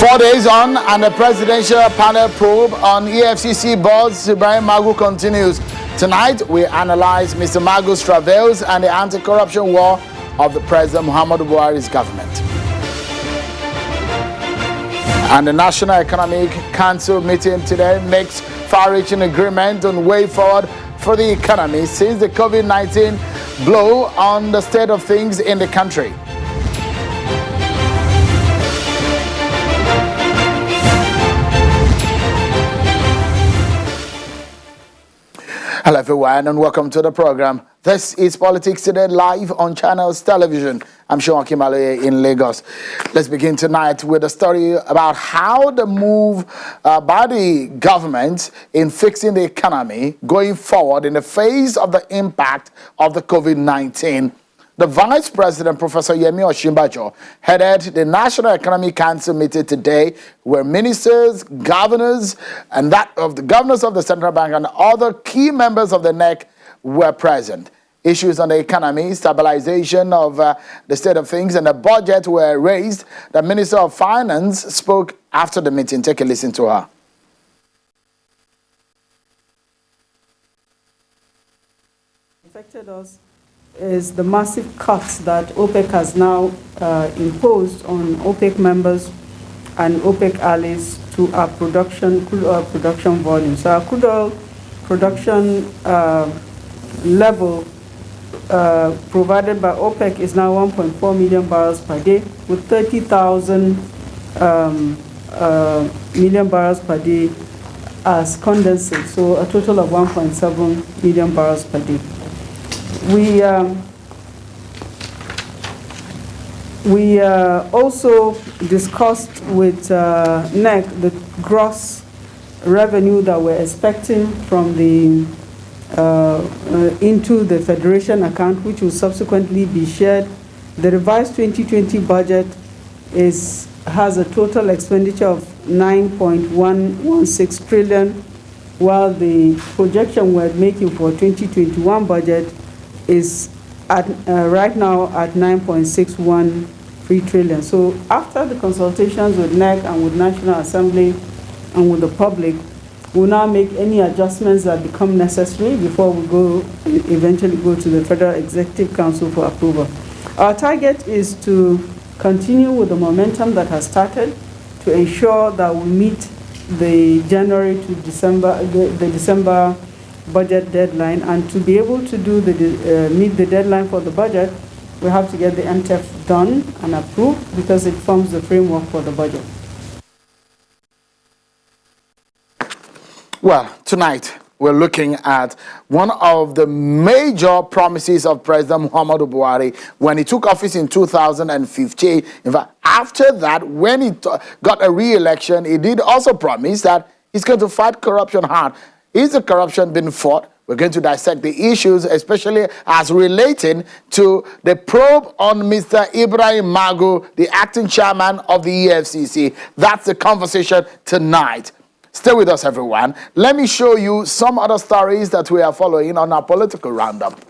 4 days on, and the presidential panel probe on EFCC boss Ibrahim Magu continues. Tonight, we analyze Mr. Magu's travails and the anti-corruption war of the President Muhammadu Buhari's government. And the National Economic Council meeting today makes far-reaching agreement on way forward for the economy since the COVID-19 blow on the state of things in the country. Hello everyone and welcome to the program. This is Politics Today live on Channels Television. I'm Sean Kimale in Lagos. Let's begin tonight with a story about how the move by the government in fixing the economy going forward in the face of the impact of the COVID-19. The Vice President, Professor Yemi Osinbajo, headed the National Economic Council meeting today where ministers, governors, and that of the governors of the Central Bank and other key members of the NEC were present. Issues on the economy, stabilization of the state of things, and the budget were raised. The Minister of Finance spoke after the meeting. Take a listen to her. Affected us is the massive cuts that OPEC has now imposed on OPEC members and OPEC allies to our production, crude oil production volume. So our crude oil production level provided by OPEC is now 1.4 million barrels per day, with 30,000 million barrels per day as condensate, so a total of 1.7 million barrels per day. We also discussed with NEC the gross revenue that we're expecting from the into the Federation account, which will subsequently be shared. The revised 2020 budget has a total expenditure of 9.116 trillion, while the projection we're making for 2021 budget is at right now at 9.613 trillion. So after the consultations with NEC and with National Assembly and with the public, we'll now make any adjustments that become necessary before we eventually go to the Federal Executive Council for approval. Our target is to continue with the momentum that has started to ensure that we meet the January to December, the December budget deadline, and to be able to do meet the deadline for the budget, we have to get the MTEF done and approved because it forms the framework for the budget. Well, tonight we're looking at one of the major promises of President Muhammadu Buhari when he took office in 2015. In fact, after that, when he got a re-election, he did also promise that he's going to fight corruption hard. Is the corruption being fought? We're going to dissect the issues, especially as relating to the probe on Mr. Ibrahim Magu, the acting chairman of the EFCC. That's the conversation tonight. Stay with us, everyone. Let me show you some other stories that we are following on our political roundup.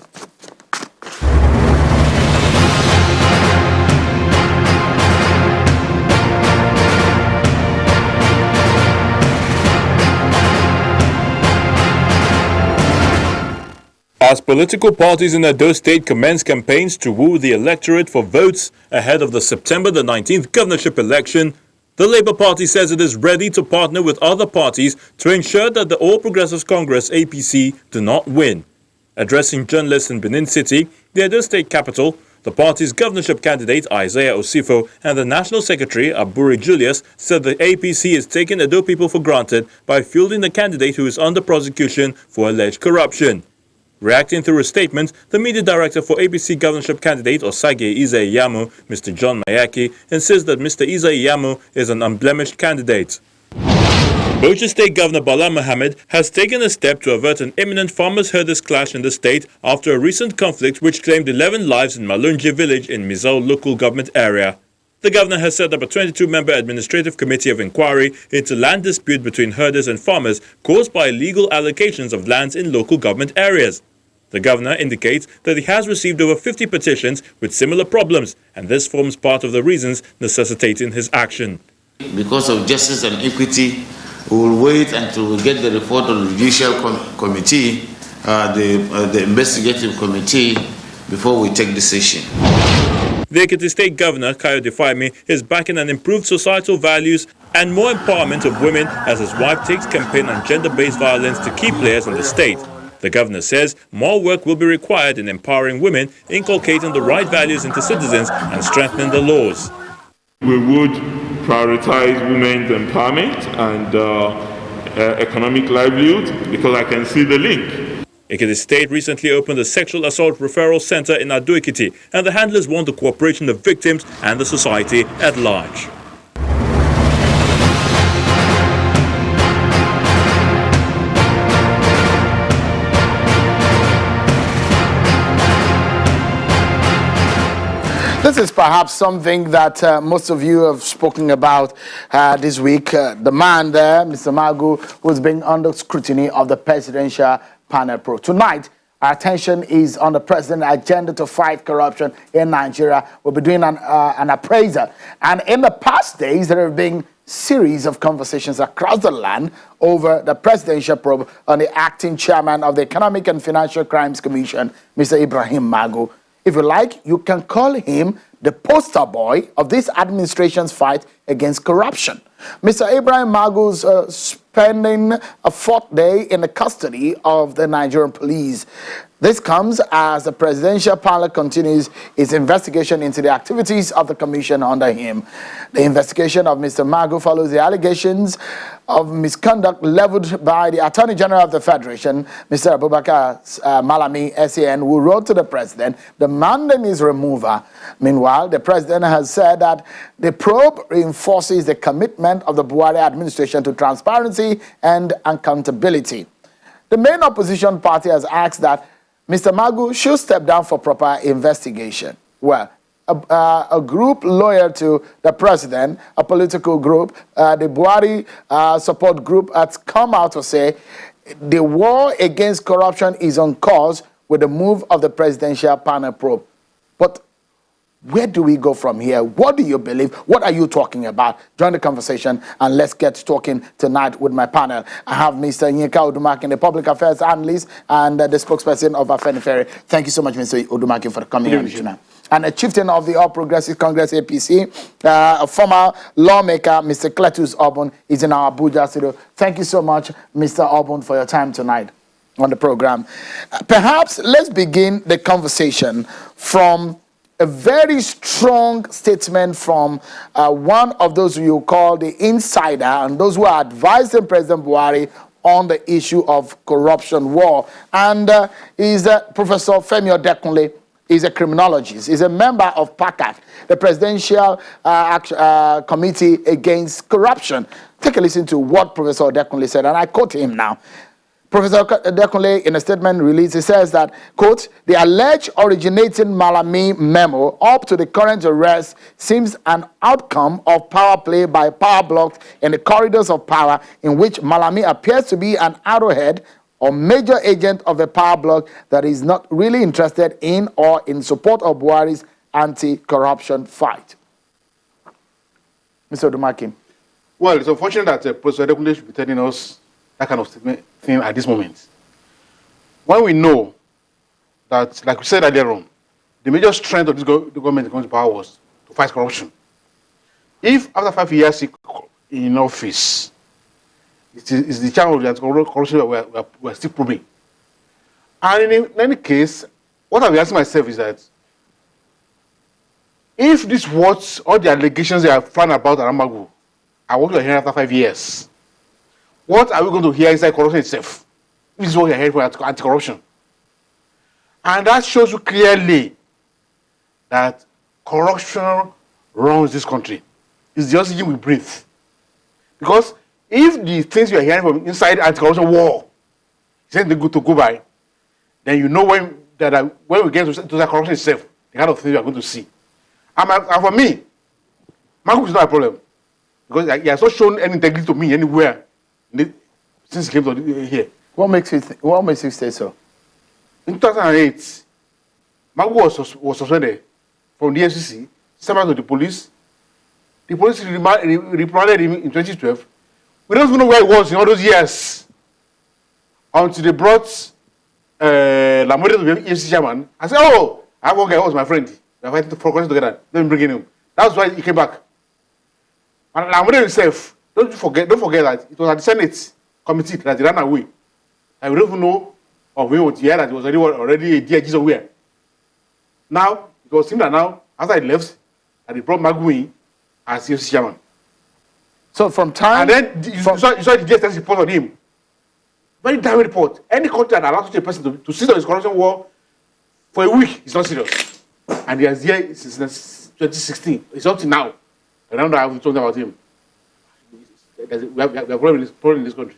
As political parties in Edo State commence campaigns to woo the electorate for votes ahead of the September the 19th governorship election, the Labour Party says it is ready to partner with other parties to ensure that the All Progressives Congress (APC) do not win. Addressing journalists in Benin City, the Edo State capital, the party's governorship candidate Isaiah Osifo and the National Secretary Aburi Julius said the APC is taking Edo people for granted by fielding the candidate who is under prosecution for alleged corruption. Reacting through a statement, the media director for APC governorship candidate Osage Ize-Iyamu, Mr. John Mayaki, insists that Mr. Ize-Iyamu is an unblemished candidate. Bauchi State Governor Bala Mohammed has taken a step to avert an imminent farmers-herders clash in the state after a recent conflict which claimed 11 lives in Malunje village in Mizau local government area. The governor has set up a 22-member administrative committee of inquiry into land dispute between herders and farmers caused by illegal allocations of lands in local government areas. The governor indicates that he has received over 50 petitions with similar problems, and this forms part of the reasons necessitating his action. Because of justice and equity, we will wait until we get the report of the judicial committee, the investigative committee, before we take decision. The Ekiti State Governor, Kayode Fayemi, is backing an improved societal values and more empowerment of women as his wife takes campaign on gender-based violence to key players in the state. The governor says more work will be required in empowering women, inculcating the right values into citizens and strengthening the laws. We would prioritize women's empowerment and economic livelihood because I can see the link. Ekiti State recently opened a sexual assault referral center in Ado-Ekiti, and the handlers want the cooperation of victims and the society at large. This is perhaps something that most of you have spoken about this week. The man there, Mr. Magu, who's being under scrutiny of the presidential panel probe. Tonight, our attention is on the president's agenda to fight corruption in Nigeria. We'll be doing an appraisal. And in the past days, there have been series of conversations across the land over the presidential probe on the acting chairman of the Economic and Financial Crimes Commission, Mr. Ibrahim Magu. If you like, you can call him the poster boy of this administration's fight against corruption. Mr. Ibrahim Magu's spending a fourth day in the custody of the Nigerian police. This comes as the presidential panel continues its investigation into the activities of the commission under him. The investigation of Mr. Magu follows the allegations of misconduct leveled by the Attorney General of the Federation, Mr. Abubakar Malami, SAN, who wrote to the president demanding his removal. Meanwhile, the president has said that the probe reinforces the commitment of the Buhari administration to transparency and accountability. The main opposition party has asked that Mr. Magu should step down for proper investigation. Well, a group loyal to the president, a political group, the Buhari support group, has come out to say the war against corruption is on course with the move of the presidential panel probe. But where do we go from here? What do you believe? What are you talking about? Join the conversation and let's get talking tonight with my panel. I have Mr. Yinka Odumaki, the public affairs analyst and the spokesperson of Afenifere. Thank you so much, Mr. Odumaki, for coming here tonight. And a chieftain of the All Progressive Congress, APC, a former lawmaker, Mr. Cletus Obun, is in our Abuja studio. Thank you so much, Mr. Obun, for your time tonight on the program. Perhaps let's begin the conversation from a very strong statement from one of those who you call the insider and those who are advising President Buhari on the issue of corruption war. And is Professor Femi Odekunle. Is a criminologist. He's a member of PACAC, the Presidential Committee Against Corruption. Take a listen to what Professor Odekunle said, and I quote him now. Professor Odekunle, in a statement released, he says that, quote, the alleged originating Malami memo up to the current arrest seems an outcome of power play by power blocks in the corridors of power in which Malami appears to be an arrowhead or major agent of a power bloc that is not really interested in or in support of Buhari's anti-corruption fight. Mr. Odumaki. Well, it's unfortunate that Professor Odekunle should be telling us that kind of thing at this moment. When we know that, like we said earlier on, the major strength of this government going to power was to fight corruption. If after 5 years in office, it's the challenge of the corruption we're still probing. And in any case, what I've been asking myself is that if this what all the allegations they are flying about Aramagu are what we're hearing after 5 years, what are we going to hear inside corruption itself? This is what we're hearing for anti-corruption. And that shows you clearly that corruption runs this country. It's the oxygen we breathe. Because if the things you're hearing from inside anti-corruption war is anything good to go by, then you know when we get to that corruption itself, the kind of things you are going to see. And for me, Magu is not a problem. Because he has not shown any integrity to me anywhere since he came to here. What makes you say so? In 2008, Magu was suspended from the EFCC, sent back to the police, the police reprimanded him in 2012. We don't even know where he was in all those years until they brought Lamode to be EFCC chairman. I said, oh, I have one guy who was my friend. We are fighting for questions together. Let me bring him. That's why he came back. And Lamode himself, don't forget that it was at the Senate committee that he ran away. And we don't even know of him here that he was already a DIG somewhere. Now, it was him that now, after he left, and they brought Magu in as EFCC chairman. So from time... And then you saw the DSS report on him. Very damning report. Any country that allows such a person to sit on his corruption war for a week is not serious. And he has here since 2016. It's up to now. And I don't know how we talked about him. We have a problem in this country.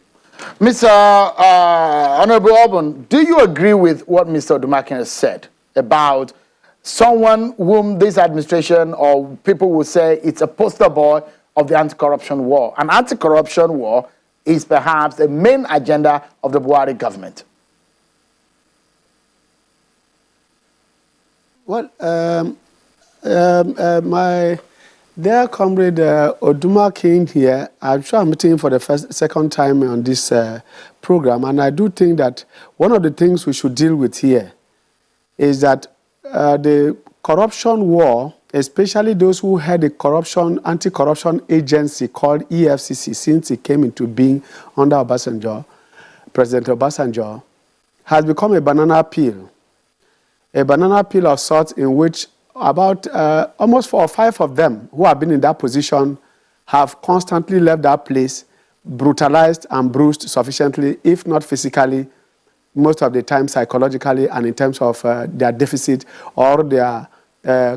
Mr. Honorable Auburn, do you agree with what Mr. Odumakin has said about someone whom this administration or people will say it's a poster boy of the anti-corruption war? An anti-corruption war is perhaps the main agenda of the Buhari government. Well, my dear comrade Odumakin here, I'm sure I'm meeting him for the second time on this program, and I do think that one of the things we should deal with here is that the corruption war, especially those who had a anti-corruption agency called EFCC since it came into being under Obasanjo, President Obasanjo, has become a banana peel. A banana peel of sorts in which about almost 4 or 5 of them who have been in that position have constantly left that place, brutalized and bruised sufficiently, if not physically, most of the time psychologically and in terms of their deficit or their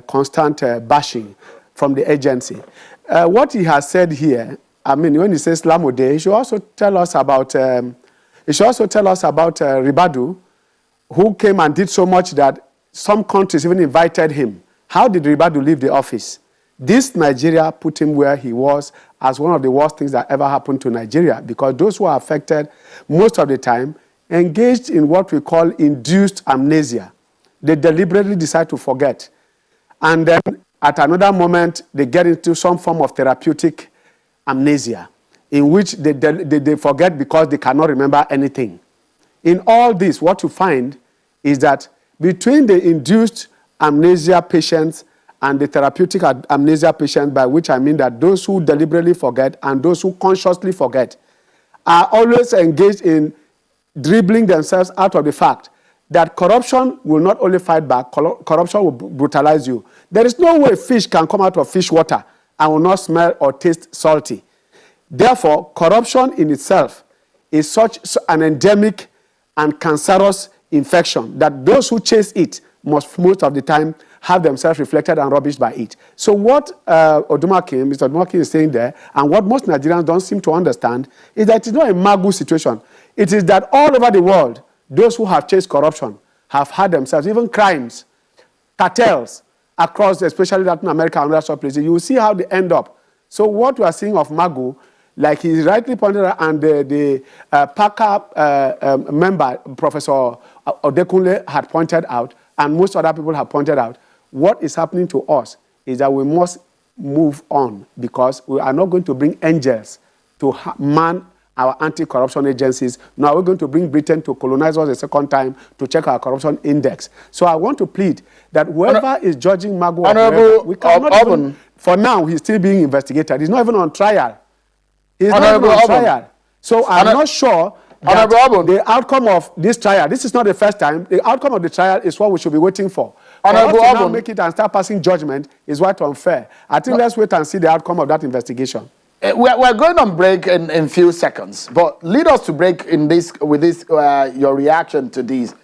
constant bashing from the agency. What he has said here, I mean, when he says Lamode, he should also tell us about Ribadu, who came and did so much that some countries even invited him. How did Ribadu leave the office? This Nigeria put him where he was as one of the worst things that ever happened to Nigeria, because those who are affected most of the time engaged in what we call induced amnesia. They deliberately decide to forget. And then at another moment, they get into some form of therapeutic amnesia in which they forget because they cannot remember anything. In all this, what you find is that between the induced amnesia patients and the therapeutic amnesia patients, by which I mean that those who deliberately forget and those who consciously forget are always engaged in dribbling themselves out of the fact that corruption will not only fight back, corruption will brutalize you. There is no way fish can come out of fish water and will not smell or taste salty. Therefore, corruption in itself is such an endemic and cancerous infection that those who chase it must most of the time have themselves reflected and rubbished by it. So what Mr. Odumakin is saying there, and what most Nigerians don't seem to understand, is that it's not a Magu situation. It is that all over the world, those who have chased corruption have had themselves, even crimes, cartels, across especially Latin America and other places. You will see how they end up. So what we are seeing of Magu, like he rightly pointed out, and the PACA member, Professor Odekunle, had pointed out, and most other people have pointed out, what is happening to us is that we must move on, because we are not going to bring angels to man our anti-corruption agencies. Now we're going to bring Britain to colonize us a second time to check our corruption index. So I want to plead that whoever is judging Magu, we cannot even, for now, he's still being investigated. He's not even on trial. He's not even on trial. So I'm not sure that the outcome of this trial, this is not the first time, the outcome of the trial is what we should be waiting for. For us to now make it and start passing judgment is quite unfair. I think let's wait and see the outcome of that investigation. We're going on break in a few seconds, but lead us to break in this your reaction to this.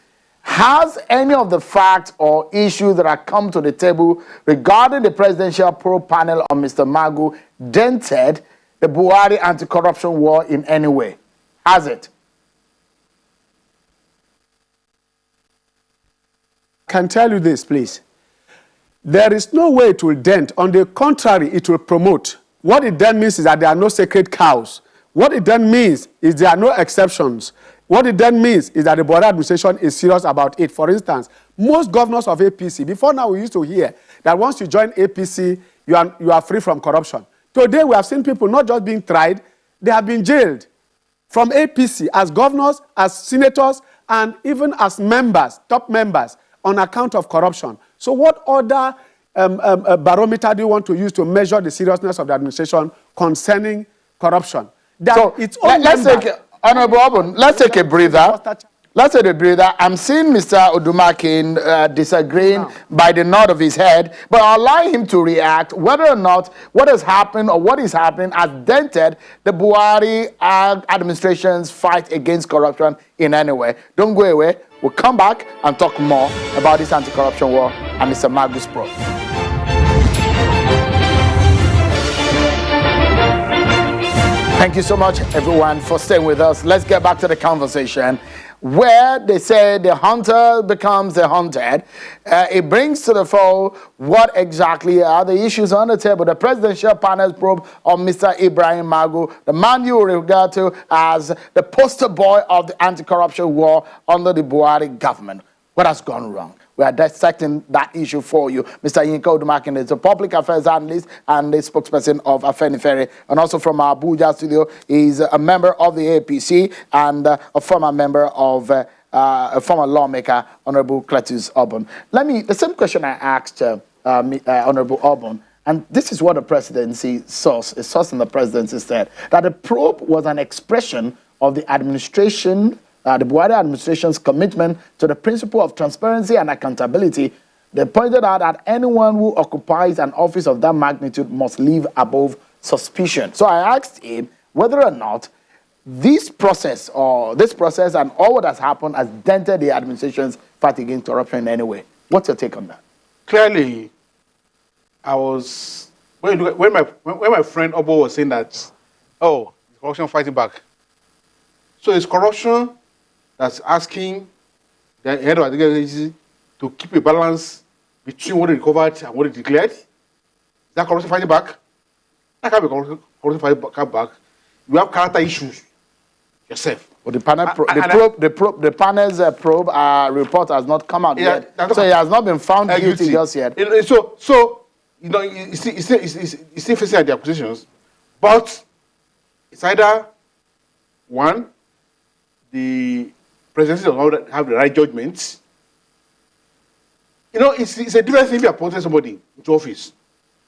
Has any of the facts or issues that have come to the table regarding the presidential probe panel on Mr. Magu dented the Buhari anti-corruption war in any way? Has it? I can tell you this, please. There is no way it will dent. On the contrary, it will promote. What it then means is that there are no sacred cows. What it then means is there are no exceptions. What it then means is that the Buhari administration is serious about it. For instance, most governors of APC, before now we used to hear that once you join APC, you are free from corruption. Today, we have seen people not just being tried, they have been jailed from APC as governors, as senators, and even as members, top members, on account of corruption. So what other barometer do you want to use to measure the seriousness of the administration concerning corruption? That So let's take, Honorable Obon, let's take a breather. Let's take a breather. I'm seeing Mr. Odumakin disagreeing by the nod of his head, but I'll allow him to react whether or not what has happened or what is happening has dented the Buhari administration's fight against corruption in any way. Don't go away. We'll come back and talk more about this anti-corruption war and Mr. Magus Pro. Thank you so much, everyone, for staying with us. Let's get back to the conversation where they say the hunter becomes the hunted. It brings to the fore what exactly are the issues on the table. The presidential panel's probe on Mr. Ibrahim Magu, the man you refer to as the poster boy of the anti-corruption war under the Buhari government. What has gone wrong? We are dissecting that issue for you. Mr. Yinka Odumakin is a public affairs analyst and the spokesperson of Afenifere. And also from our Abuja studio, he's a member of the APC and a former member of a former lawmaker, Honorable Cletus Obon. The same question I asked Honorable Obon, and this is what the presidency source, a source in the presidency said, that the probe was an expression of the administration, the Buhari administration's commitment to the principle of transparency and accountability. They pointed out that anyone who occupies an office of that magnitude must live above suspicion. So I asked him whether or not this process and all what has happened has dented the administration's fight against corruption in any way. What's your take on that? Clearly, I was when my friend Obo was saying that, oh, corruption fighting back. So it's corruption that's asking the head of the agency to keep a balance between what they recovered and what they declared. Is that corruption fighting back? That can't be corruption fighting back. You have character issues yourself. But the panel, the panel's probe report has not come out yet, so he has not been found guilty just yet. So you know, he's still facing the accusations, but it's either one, the presidency does not have the right judgments. You know, it's a different thing if you appoint somebody into office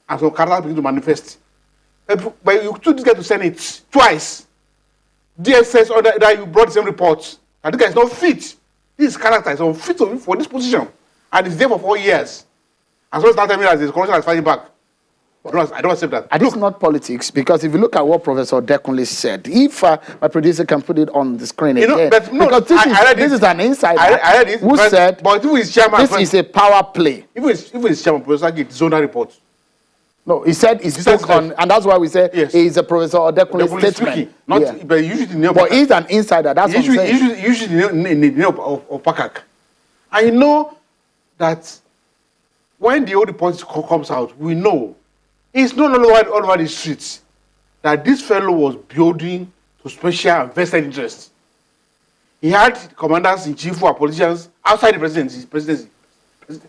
and some character begin to manifest. But you took this guy to Senate twice. DSS or that you brought the same report. And this guy is not fit. This character is unfit for this position. And he's there for 4 years. And so start telling me that the corruption is fighting back. I don't accept that. And it's not politics, because if you look at what Professor Dekunle said, if my producer can put it on the screen again, because this is an insider I read it, who said but if it's chairman, this is a power play. If it's chairman, Professor Agi, it's zonal report. No, he said he spoke on, and that's why we say he's a Professor Dekunle statement. But usually the but he's an insider, that's what I'm saying. Usually the name of Pakak. I know that when the old report comes out, we know it's not all over the streets that this fellow was building to special and vested interests. He had commanders in chief who are politicians outside the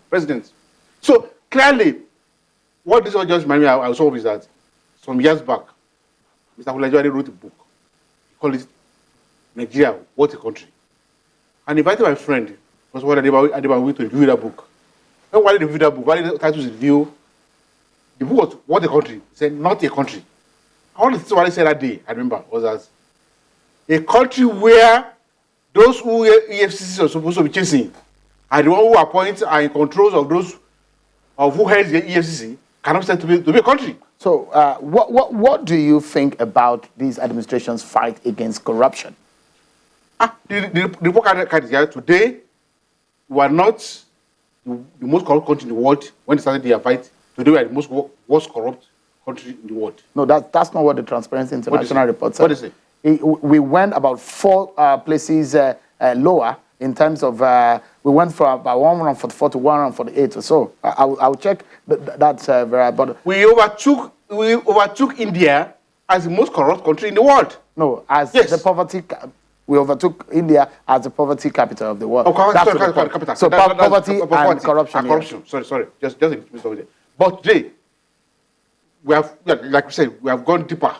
presidency. So clearly, what this all just reminded me I saw is that some years back, Mr. Kulajwade wrote a book. He called it Nigeria, What a Country. And invited my friend, Professor Adebawi, to review that book. And while they reviewed that book, while the title was review, the book was What a Country. He said, not a country. All the things what I said that day, I remember, was that a country where those who EFCC are supposed to be chasing are the ones who appoint are in control of those of who heads the EFCC cannot stand to be a country. So what do you think about this administration's fight against corruption? The report card is here. Today, we are not the most corrupt country in the world. When they started their fight, today we are the worst corrupt country in the world. No, that's not what the Transparency International report said. What is it? We went about 4 places lower in terms of, we went from about 144 to 148 or so. I'll check that's but we overtook India as the most corrupt country in the world. No, as the poverty, we overtook India as the poverty capital of the world. Capital. So poverty and corruption. Corruption. Sorry. Just a minute over there. But today, like we said, we have gone deeper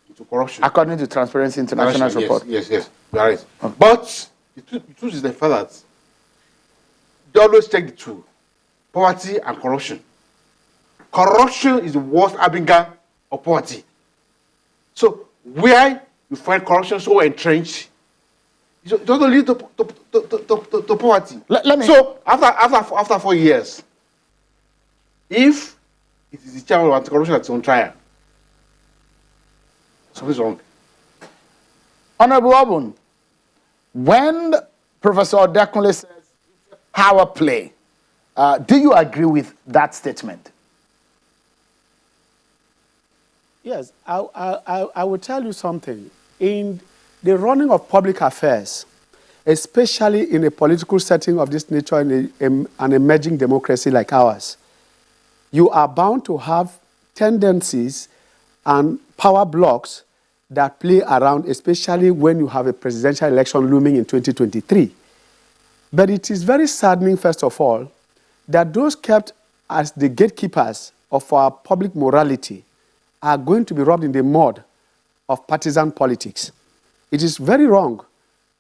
into corruption. According to Transparency International's report. Yes, you are right. Okay. But the truth is the fact that they always check the two: poverty and corruption. Corruption is the worst harbinger of poverty. So where you find corruption so entrenched, it doesn't lead to poverty. Let me. So after 4 years, if it is the chairman of anti-corruption that's on trial, something's wrong. Honorable Obun, when Professor Odekunle says power play, do you agree with that statement? Yes, I will tell you something. In the running of public affairs, especially in a political setting of this nature in an emerging democracy like ours, you are bound to have tendencies and power blocks that play around, especially when you have a presidential election looming in 2023. But it is very saddening, first of all, that those kept as the gatekeepers of our public morality are going to be rubbed in the mud of partisan politics. It is very wrong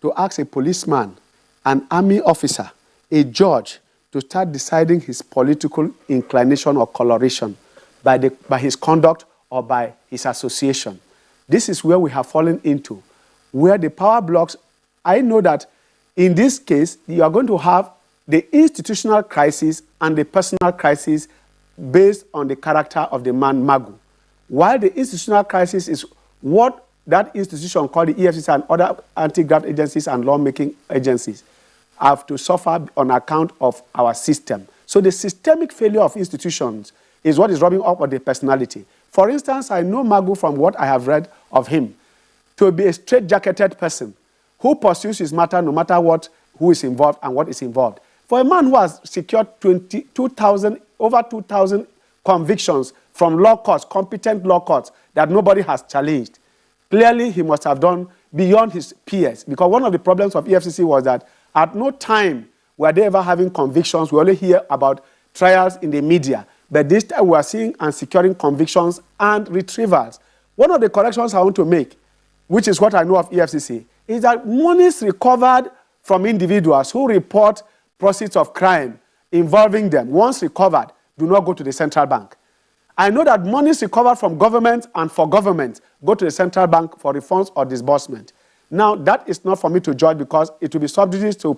to ask a policeman, an army officer, a judge to start deciding his political inclination or coloration by his conduct or by his association. This is where we have fallen into, where the power blocks, I know that in this case, you are going to have the institutional crisis and the personal crisis based on the character of the man Magu. While the institutional crisis is what that institution called the EFCC and other anti-graft agencies and lawmaking agencies have to suffer on account of our system. So the systemic failure of institutions is what is rubbing up on the personality. For instance, I know Magu from what I have read of him to be a straight-jacketed person who pursues his matter no matter what, who is involved and what is involved. For a man who has secured over 2,000 convictions from law courts, competent law courts, that nobody has challenged, clearly he must have done beyond his peers. Because one of the problems of EFCC was that at no time were they ever having convictions. We only hear about trials in the media. But this time we are seeing and securing convictions and retrievals. One of the corrections I want to make, which is what I know of EFCC, is that monies recovered from individuals who report proceeds of crime involving them, once recovered, do not go to the central bank. I know that monies recovered from government and for government go to the central bank for refunds or disbursement. Now, that is not for me to judge because it will be subjudice to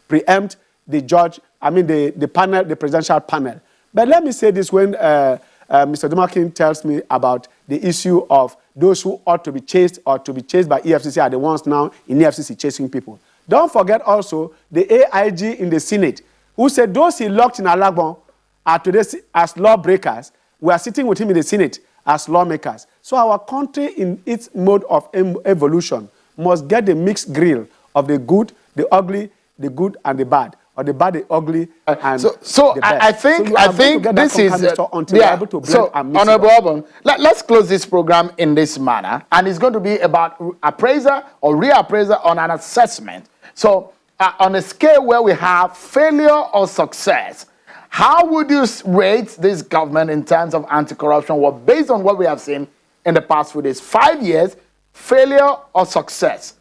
preempt the judge, the panel, the presidential panel. But let me say this when Mr. Dumakin tells me about the issue of those who ought to be chased or to be chased by EFCC are the ones now in EFCC chasing people. Don't forget also the AIG in the Senate who said those he locked in Alagbon are today as lawbreakers. We are sitting with him in the Senate as lawmakers. So our country in its mode of evolution must get the mixed grill of the good, the ugly, the good and the bad, or the bad, the ugly, and the best. I think this is able to blend and mix. Honorable Obun, let's close this program in this manner, and it's going to be about appraiser or reappraiser on an assessment. So on a scale where we have failure or success, how would you rate this government in terms of anti-corruption? Well, based on what we have seen in the past few days, 5 years, failure or success?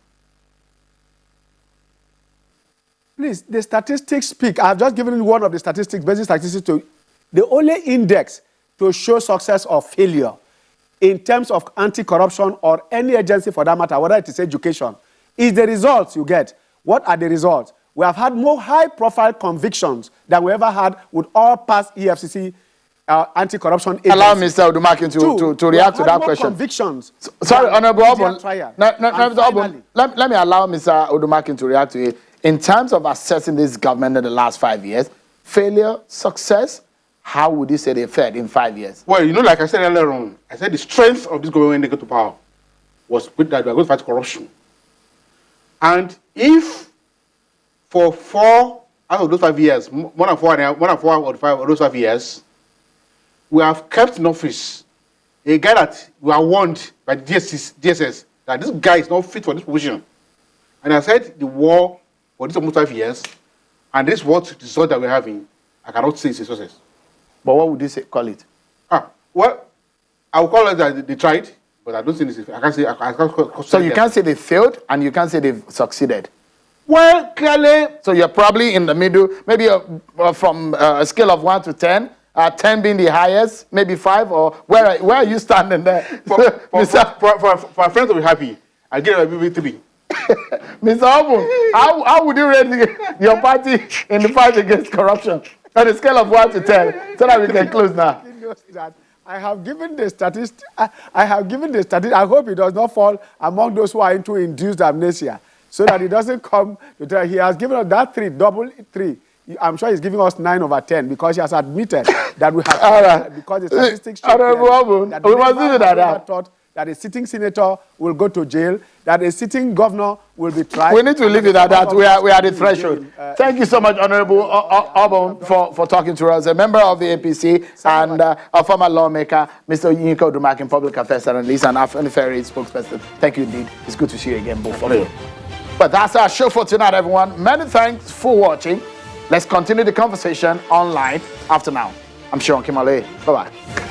Please, the statistics speak. I've just given you one of the statistics, basic statistics. The only index to show success or failure in terms of anti-corruption or any agency for that matter, whether it is education, is the results you get. What are the results? We have had more high-profile convictions than we ever had with all past EFCC anti-corruption agencies. Allow Mr. Odumakin to react to that question. Convictions. Sorry, Honorable Obun. Let me allow Mr. Odumakin to react to it. In terms of assessing this government in the last 5 years, failure, success, how would you say they fared in 5 years? Well, like I said earlier on, I said the strength of this government when they got to power was that we are going to fight corruption. And if for 4 out of those 5 years, more than 4 out of 5 of those 5 years, we have kept in office a guy that we are warned by the DSS that this guy is not fit for this position. And I said the war for this almost 5 years, and this is what the result that we're having, I cannot say it's a success. But what would you call it? Well, I will call it that they tried, but I don't think this. I can't say. I can't So you can't say they failed and you can't say they've succeeded. Well, clearly. So you're probably in the middle, maybe from a scale of 1 to 10, 10 being the highest, maybe 5, or where are you standing there? For a friend to be happy, I give it maybe 3. Mr. Obu, how would you rate your party in the fight against corruption on a scale of 1 to 10, so that we can close now? I have given the statistics. I have given the statistics. I hope it does not fall among those who are into induced amnesia, so that it doesn't come to tell. He has given us that 3, double 3. I'm sure he's giving us 9 over 10 because he has admitted that we have. All right. Because the statistics show that we must do that. Thought that a sitting senator will go to jail, that a sitting governor will be tried. We need to leave it at that. We are at the threshold. Thank you so much, Honorable Obon, for talking to us. A member of the APC and a former lawmaker, Mr. Yinka Odumakin, Public Affairs Analyst and Afenifere spokesperson. Thank you indeed. It's good to see you again, both of you. But that's our show for tonight, everyone. Many thanks for watching. Let's continue the conversation online after now. I'm Sean Kimale. Bye-bye.